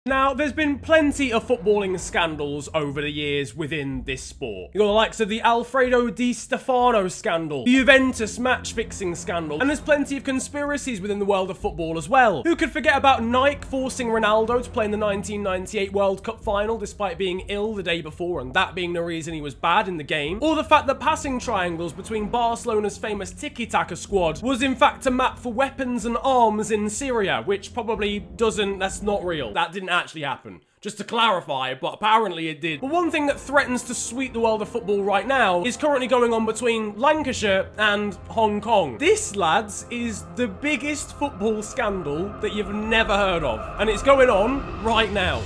Now, there's been plenty of footballing scandals over the years within this sport. You got the likes of the Alfredo Di Stefano scandal, the Juventus match-fixing scandal, and there's plenty of conspiracies within the world of football as well. Who could forget about Nike forcing Ronaldo to play in the 1998 World Cup final despite being ill the day before and that being the reason he was bad in the game? Or the fact that passing triangles between Barcelona's famous tiki-taka squad was in fact a map for weapons and arms in Syria, which probably that's not real. That didn't actually happen. Just to clarify, but apparently it did. But one thing that threatens to sweep the world of football right now is currently going on between Lancashire and Hong Kong. This, lads, is the biggest football scandal that you've never heard of. And it's going on right now.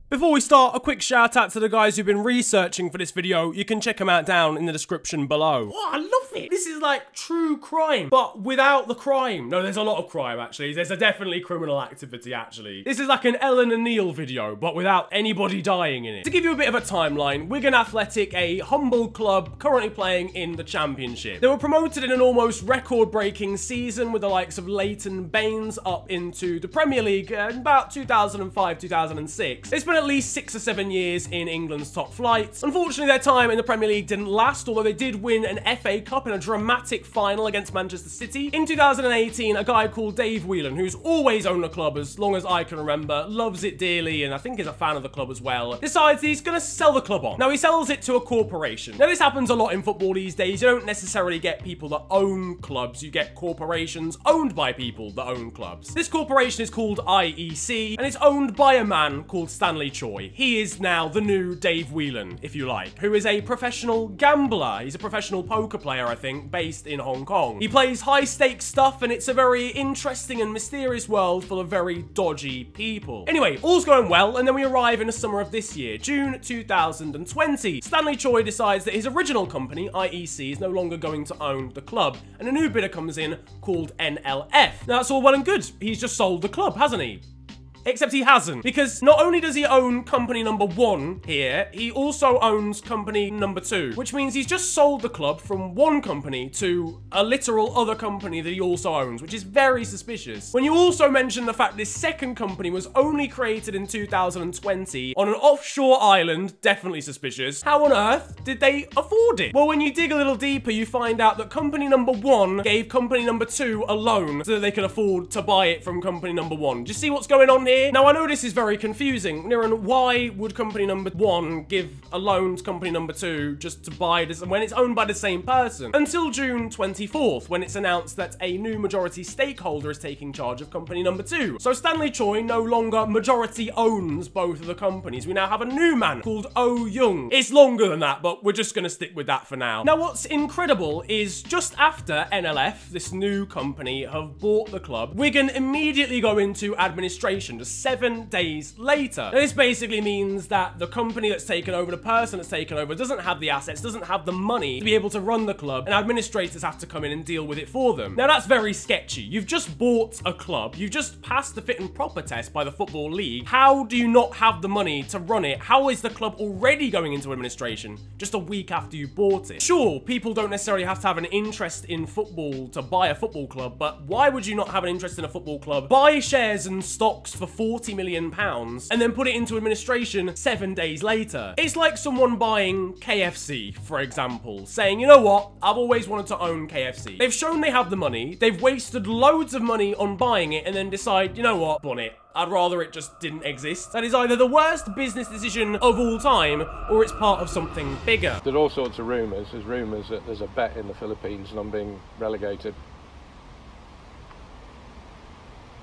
Before we start, a quick shout out to the guys who've been researching for this video. You can check them out down in the description below. Oh, I love it. This is like true crime, but without the crime. No, there's a lot of crime, actually. There's definitely criminal activity, actually. This is like an Ellen and Neil video, but without anybody dying in it. To give you a bit of a timeline, Wigan Athletic, a humble club currently playing in the Championship. They were promoted in an almost record-breaking season with the likes of Leighton Baines up into the Premier League in about 2005-2006. It's been at least 6 or 7 years in England's top flight. Unfortunately, their time in the Premier League didn't last, although they did win an FA Cup in a dramatic final against Manchester City. In 2018, a guy called Dave Whelan, who's always owned the club as long as I can remember, loves it dearly, and I think is a fan of the club as well, decides he's going to sell the club on. Now, he sells it to a corporation. Now, this happens a lot in football these days. You don't necessarily get people that own clubs. You get corporations owned by people that own clubs. This corporation is called IEC, and it's owned by a man called Stanley Choi. He is now the new Dave Whelan, if you like, who is a professional gambler. He's a professional poker player, I think, based in Hong Kong. He plays high-stakes stuff, and it's a very interesting and mysterious world full of very dodgy people. Anyway, all's going well, and then we arrive in the summer of this year, June 2020. Stanley Choi decides that his original company, IEC, is no longer going to own the club, and a new bidder comes in called NLF. Now, that's all well and good. He's just sold the club, hasn't he? Except he hasn't, because not only does he own company number 1 here, he also owns company number 2, which means he's just sold the club from one company to a literal other company that he also owns, which is very suspicious. When you also mention the fact this second company was only created in 2020 on an offshore island, definitely suspicious. How on earth did they afford it? Well, when you dig a little deeper, you find out that company number 1 gave company number 2 a loan so that they could afford to buy it from company number 1. Do you see what's going on here? Now, I know this is very confusing. Niran, why would company number 1 give a loan to company number 2 just to buy this when it's owned by the same person? Until June 24th, when it's announced that a new majority stakeholder is taking charge of company number 2. So Stanley Choi no longer majority owns both of the companies. We now have a new man called Oh Young. It's longer than that, but we're just going to stick with that for now. Now, what's incredible is just after NLF, this new company, have bought the club, Wigan immediately go into administration just 7 days later. Now, this basically means that the company that's taken over, the person that's taken over, doesn't have the assets, doesn't have the money to be able to run the club, and administrators have to come in and deal with it for them. Now, that's very sketchy. You've just bought a club, you've just passed the fit and proper test by the Football League. How do you not have the money to run it? How is the club already going into administration just a week after you bought it? Sure, people don't necessarily have to have an interest in football to buy a football club, but why would you not have an interest in a football club, buy shares and stocks for £40 million, and then put it into administration 7 days later? It's like someone buying KFC, for example, saying, you know what, I've always wanted to own KFC. They've shown they have the money, they've wasted loads of money on buying it, and then decide, you know what, on it. I'd rather it just didn't exist. That is either the worst business decision of all time, or it's part of something bigger. There's all sorts of rumours. There's rumours that there's a bet in the Philippines and I'm being relegated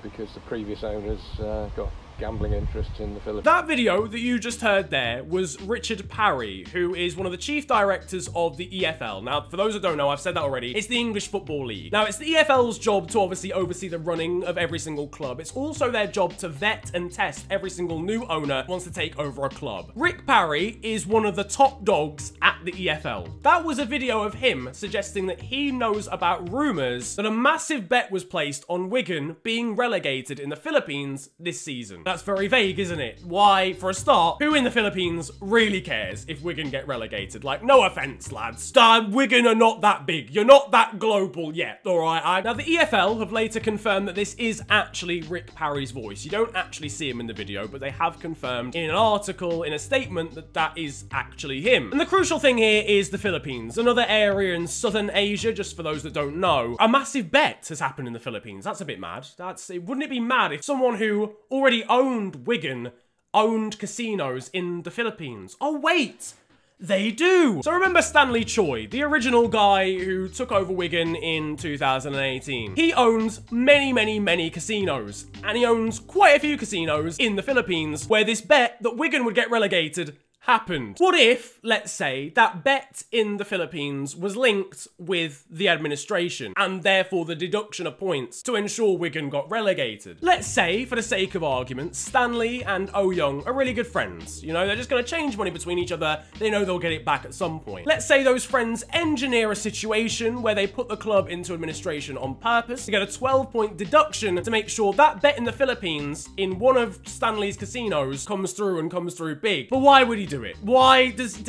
because the previous owners got gambling interests in the Philippines. That video that you just heard there was Richard Parry, who is one of the chief directors of the EFL. Now, for those that don't know, I've said that already, it's the English Football League. Now, it's the EFL's job to obviously oversee the running of every single club. It's also their job to vet and test every single new owner who wants to take over a club. Rick Parry is one of the top dogs at the EFL. That was a video of him suggesting that he knows about rumours that a massive bet was placed on Wigan being relegated in the Philippines this season. That's very vague, isn't it? Why, for a start, who in the Philippines really cares if Wigan get relegated? Like, no offense, lads. Wigan are not that big. You're not that global yet, all right? Now, the EFL have later confirmed that this is actually Rick Parry's voice. You don't actually see him in the video, but they have confirmed in an article, in a statement, that that is actually him. And the crucial thing here is the Philippines, another area in southern Asia, just for those that don't know. A massive bet has happened in the Philippines. That's a bit mad. Wouldn't it be mad if someone who already owned Wigan owned casinos in the Philippines? Oh, wait! They do! So remember Stanley Choi, the original guy who took over Wigan in 2018. He owns many casinos, and he owns quite a few casinos in the Philippines where this bet that Wigan would get relegated happened. What if, let's say, that bet in the Philippines was linked with the administration and therefore the deduction of points to ensure Wigan got relegated? Let's say, for the sake of argument, Stanley and Oh Young are really good friends. You know, they're just going to change money between each other. They know they'll get it back at some point. Let's say those friends engineer a situation where they put the club into administration on purpose to get a 12-point deduction to make sure that bet in the Philippines in one of Stanley's casinos comes through and comes through big. But why would he do it?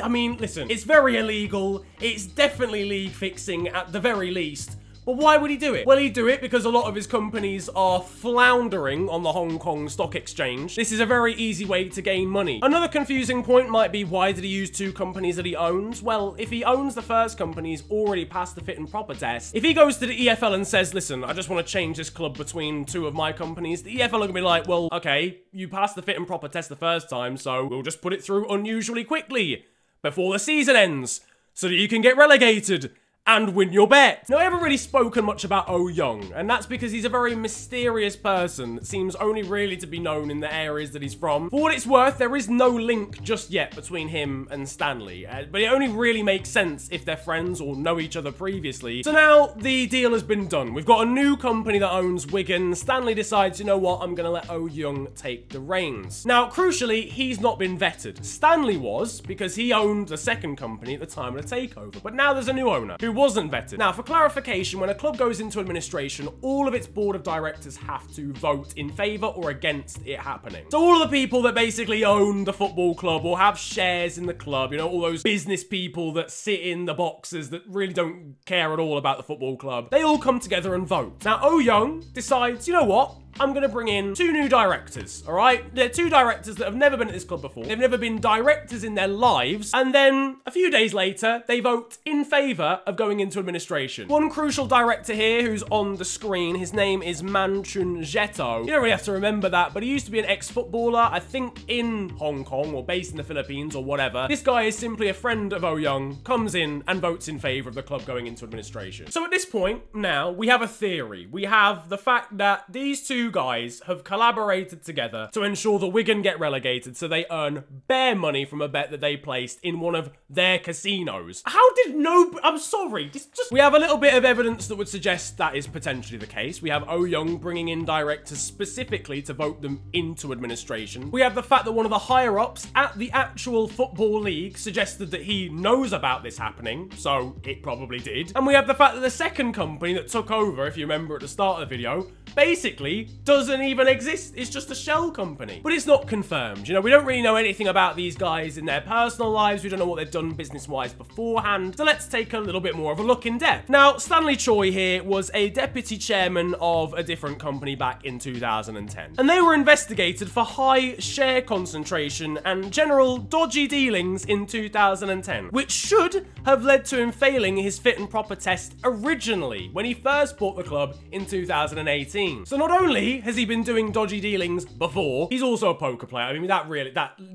I mean, listen, it's very illegal. It's definitely league fixing at the very least. But why would he do it? Well, he'd do it because a lot of his companies are floundering on the Hong Kong Stock Exchange. This is a very easy way to gain money. Another confusing point might be, why did he use two companies that he owns? Well, if he owns the first company, he's already passed the fit and proper test. If he goes to the EFL and says, listen, I just want to change this club between two of my companies, the EFL are gonna be like, well, okay, you passed the fit and proper test the first time, so we'll just put it through unusually quickly before the season ends so that you can get relegated and win your bet. Now, I haven't really spoken much about Oh Young, and that's because he's a very mysterious person that seems only really to be known in the areas that he's from. For what it's worth, there is no link just yet between him and Stanley, but it only really makes sense if they're friends or know each other previously. So now the deal has been done. We've got a new company that owns Wigan. Stanley decides, you know what, I'm gonna let Oh Young take the reins. Now, crucially, he's not been vetted. Stanley was, because he owned the second company at the time of the takeover, but now there's a new owner who wasn't vetted. Now, for clarification, when a club goes into administration, all of its board of directors have to vote in favor or against it happening. So all of the people that basically own the football club or have shares in the club, you know, all those business people that sit in the boxes that really don't care at all about the football club, they all come together and vote. Now, Oh Young decides, you know what? I'm going to bring in two new directors, all right? They're two directors that have never been at this club before. They've never been directors in their lives. And then a few days later, they vote in favor of going into administration. One crucial director here who's on the screen, his name is Manchun Jeto. You don't really have to remember that, but he used to be an ex-footballer, I think in Hong Kong or based in the Philippines or whatever. This guy is simply a friend of Oh Young, comes in and votes in favor of the club going into administration. So at this point, now, we have a theory. We have the fact that these two guys have collaborated together to ensure that Wigan get relegated so they earn bare money from a bet that they placed in one of their casinos. How did I'm sorry, we have a little bit of evidence that would suggest that is potentially the case. We have Oh Young bringing in directors specifically to vote them into administration. We have the fact that one of the higher-ups at the actual football league suggested that he knows about this happening, so it probably did. And we have the fact that the second company that took over, if you remember at the start of the video, basically doesn't even exist. It's just a shell company. But it's not confirmed. You know, we don't really know anything about these guys in their personal lives. We don't know what they've done business-wise beforehand. So let's take a little bit more of a look in depth. Now, Stanley Choi here was a deputy chairman of a different company back in 2010. And they were investigated for high share concentration and general dodgy dealings in 2010, which should have led to him failing his fit and proper test originally when he first bought the club in 2018. So not only has he been doing dodgy dealings before, he's also a poker player. I mean,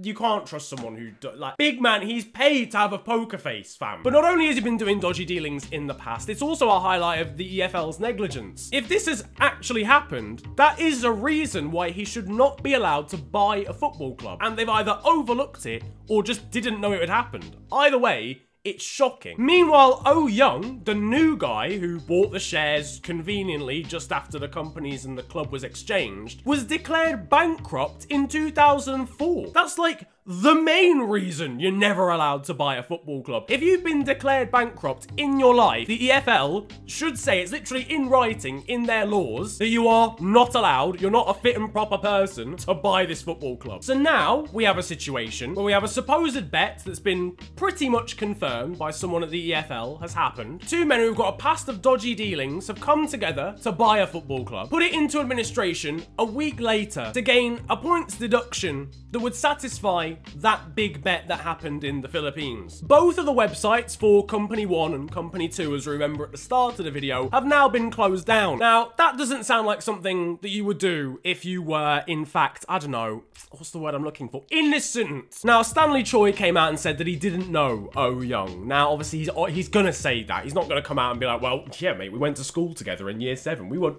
you can't trust someone who, like, big man, he's paid to have a poker face, fam. But not only has he been doing dodgy dealings in the past, it's also a highlight of the EFL's negligence. If this has actually happened, that is a reason why he should not be allowed to buy a football club. And they've either overlooked it or just didn't know it had happened. Either way, it's shocking. Meanwhile, Oh Young, the new guy who bought the shares conveniently just after the companies and the club was exchanged, was declared bankrupt in 2004. That's like the main reason you're never allowed to buy a football club. If you've been declared bankrupt in your life, the EFL should say, it's literally in writing in their laws, that you are not allowed, you're not a fit and proper person to buy this football club. So now we have a situation where we have a supposed bet that's been pretty much confirmed by someone at the EFL has happened. Two men who've got a past of dodgy dealings have come together to buy a football club, put it into administration a week later to gain a points deduction that would satisfy that big bet that happened in the Philippines. Both of the websites for Company 1 and Company 2, as we remember at the start of the video, have now been closed down. Now, that doesn't sound like something that you would do if you were, in fact, I don't know, what's the word I'm looking for? Innocent. Now, Stanley Choi came out and said that he didn't know Oh Young. Now, obviously, he's gonna say that. He's not gonna come out and be like, well, yeah, mate, we went to school together in year 7. We were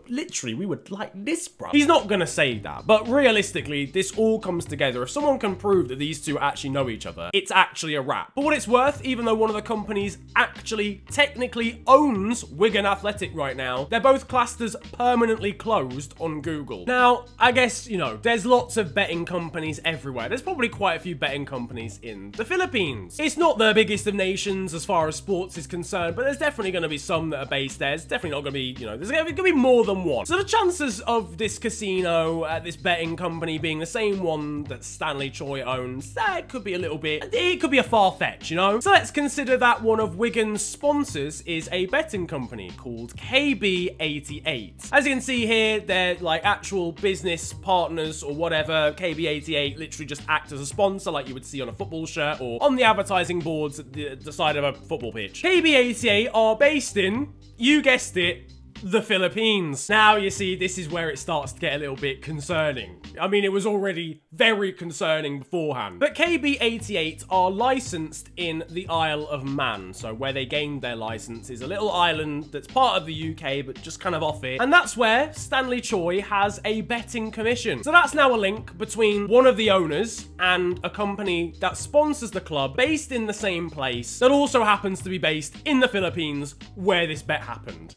like this, bro. He's not gonna say that. But realistically, this all comes together. If someone can prove that these two actually know each other, it's actually a wrap. But what it's worth, even though one of the companies actually technically owns Wigan Athletic right now, they're both classed as permanently closed on Google. Now, I guess, you know, there's lots of betting companies everywhere. There's probably quite a few betting companies in the Philippines. It's not the biggest of nations as far as sports is concerned, but there's definitely going to be some that are based there. It's definitely not going to be, you know, there's going to be more than one. So the chances of this casino, this betting company being the same one that Stanley Choi owns, it could be a little bit, it could be a far-fetch, you know? So let's consider that one of Wigan's sponsors is a betting company called KB88. As you can see here, they're like actual business partners or whatever. KB88 literally just act as a sponsor like you would see on a football shirt or on the advertising boards at the side of a football pitch. KB88 are based in, you guessed it, the Philippines. Now, you see, this is where it starts to get a little bit concerning. I mean, it was already very concerning beforehand. But KB88 are licensed in the Isle of Man. So where they gained their license is a little island that's part of the UK, but just kind of off it. And that's where Stanley Choi has a betting commission. So that's now a link between one of the owners and a company that sponsors the club based in the same place that also happens to be based in the Philippines where this bet happened.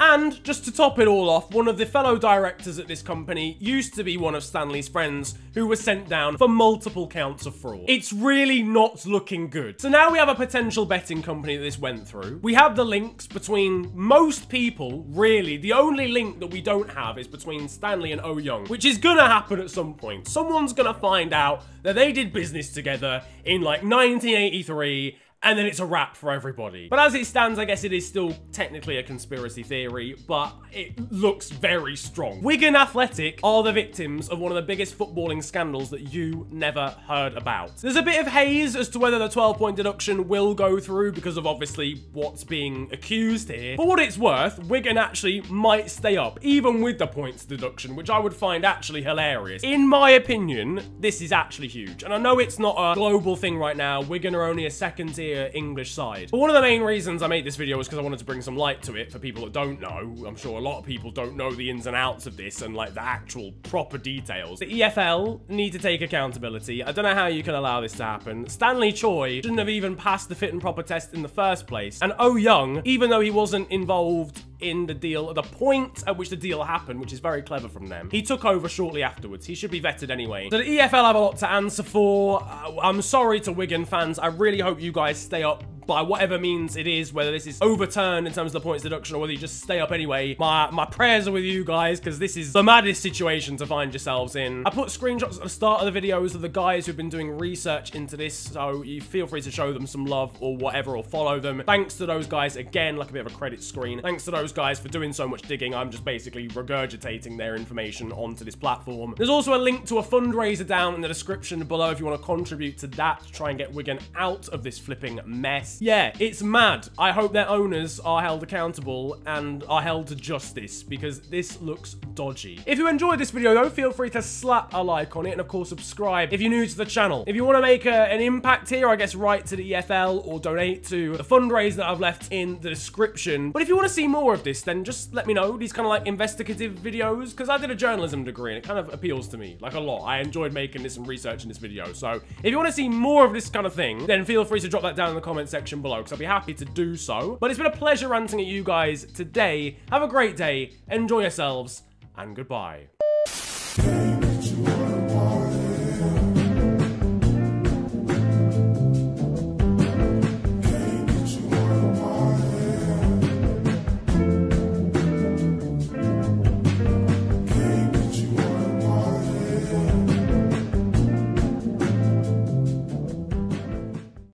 And just to top it all off, one of the fellow directors at this company used to be one of Stanley's friends who was sent down for multiple counts of fraud. It's really not looking good. So now we have a potential betting company that this went through. We have the links between most people, really. The only link that we don't have is between Stanley and Oh Young, which is gonna happen at some point. Someone's gonna find out that they did business together in like 1983, and then it's a wrap for everybody. But as it stands, I guess it is still technically a conspiracy theory, but it looks very strong. Wigan Athletic are the victims of one of the biggest footballing scandals that you never heard about. There's a bit of haze as to whether the 12-point deduction will go through because of obviously what's being accused here. For what it's worth, Wigan actually might stay up, even with the points deduction, which I would find actually hilarious. In my opinion, this is actually huge. And I know it's not a global thing right now. Wigan are only a second-tier English side. But one of the main reasons I made this video was because I wanted to bring some light to it for people that don't know. I'm sure a lot of people don't know the ins and outs of this and like the actual proper details. The EFL need to take accountability. I don't know how you can allow this to happen. Stanley Choi shouldn't have even passed the fit and proper test in the first place. And Oh Young, even though he wasn't involved in the deal at the point at which the deal happened, which is very clever from them, he took over shortly afterwards. He should be vetted anyway. So the EFL have a lot to answer for. I'm sorry to Wigan fans. I really hope you guys stay up by whatever means it is, whether this is overturned in terms of the points deduction or whether you just stay up anyway. My prayers are with you guys, because this is the maddest situation to find yourselves in. I put screenshots at the start of the videos of the guys who've been doing research into this, so you feel free to show them some love or whatever, or follow them. Thanks to those guys, again, like a bit of a credit screen. Thanks to those guys for doing so much digging. I'm just basically regurgitating their information onto this platform. There's also a link to a fundraiser down in the description below if you want to contribute to that to try and get Wigan out of this flipping mess. Yeah, it's mad. I hope their owners are held accountable and are held to justice, because this looks dodgy. If you enjoyed this video though, feel free to slap a like on it, and of course subscribe if you're new to the channel. If you want to make an impact here, I guess write to the EFL or donate to the fundraiser that I've left in the description. But if you want to see more of this, then just let me know. These kind of like investigative videos, because I did a journalism degree and it kind of appeals to me like a lot. I enjoyed making this and researching this video. So if you want to see more of this kind of thing, then feel free to drop that down in the comment section below, because I'll be happy to do so. But it's been a pleasure ranting at you guys today. Have a great day, enjoy yourselves, and goodbye.